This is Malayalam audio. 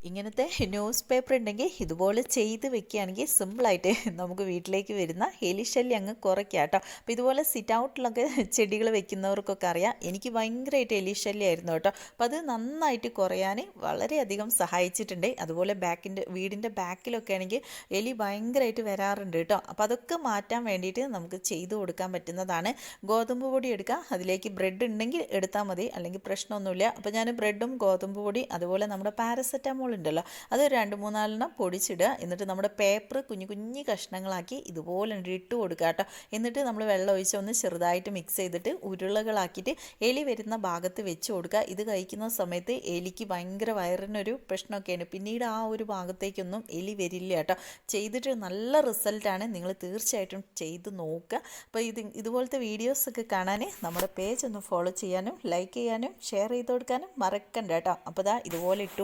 ഇങ്ങനത്തെ ന്യൂസ് പേപ്പർ ഉണ്ടെങ്കിൽ ഇതുപോലെ ചെയ്ത് വെക്കുകയാണെങ്കിൽ സിമ്പിളായിട്ട് നമുക്ക് വീട്ടിലേക്ക് വരുന്ന എലിശല്യം അങ്ങ് കുറയ്ക്കാം കേട്ടോ. അപ്പോൾ ഇതുപോലെ സിറ്റ് ഔട്ടിലൊക്കെ ചെടികൾ വെക്കുന്നവർക്കൊക്കെ അറിയാം, എനിക്ക് ഭയങ്കരമായിട്ട് എലിശല്യമായിരുന്നു കേട്ടോ. അപ്പോൾ അത് നന്നായിട്ട് കുറയാൻ വളരെയധികം സഹായിച്ചിട്ടുണ്ട്. അതുപോലെ വീടിൻ്റെ ബാക്കിലൊക്കെ ആണെങ്കിൽ എലി ഭയങ്കരമായിട്ട് വരാറുണ്ട് കേട്ടോ. അപ്പോൾ അതൊക്കെ മാറ്റാൻ വേണ്ടിയിട്ട് നമുക്ക് ചെയ്തു കൊടുക്കാൻ പറ്റുന്നതാണ്. ഗോതമ്പ് പൊടി എടുക്കുക, അതിലേക്ക് ബ്രെഡ് ഉണ്ടെങ്കിൽ എടുത്താൽ മതി, അല്ലെങ്കിൽ പ്രശ്നമൊന്നുമില്ല. അപ്പോൾ ഞാൻ ബ്രെഡും ഗോതമ്പ് പൊടി അതുപോലെ നമ്മുടെ പാരസെറ്റമോൾ ഉണ്ടല്ലോ, അത് 2-3 പൊടിച്ചിടുക. എന്നിട്ട് നമ്മുടെ പേപ്പർ കുഞ്ഞു കുഞ്ഞു കഷ്ണങ്ങളാക്കി ഇതുപോലെ ഇട്ട് കൊടുക്കുക കേട്ടോ. എന്നിട്ട് നമ്മൾ വെള്ളം ഒഴിച്ച് ഒന്ന് ചെറുതായിട്ട് മിക്സ് ചെയ്തിട്ട് ഉരുളകളാക്കിയിട്ട് എലി വരുന്ന ഭാഗത്ത് വെച്ച് കൊടുക്കുക. ഇത് കഴിക്കുന്ന സമയത്ത് എലിക്ക് ഭയങ്കര വയറിനൊരു പ്രശ്നമൊക്കെയാണ്, പിന്നീട് ആ ഒരു ഭാഗത്തേക്കൊന്നും എലി വരില്ല കേട്ടോ. ചെയ്തിട്ട് നല്ല റിസൾട്ടാണ്, നിങ്ങൾ തീർച്ചയായിട്ടും ചെയ്ത് നോക്കുക. അപ്പോൾ ഇതുപോലത്തെ വീഡിയോസൊക്കെ കാണാൻ നമ്മുടെ പേജ് ഒന്ന് ഫോളോ ചെയ്യാനും ലൈക്ക് ചെയ്യാനും ഷെയർ ചെയ്ത് കൊടുക്കാനും മറക്കണ്ട കേട്ടോ. അപ്പോൾ ഇതുപോലെ ഇട്ട്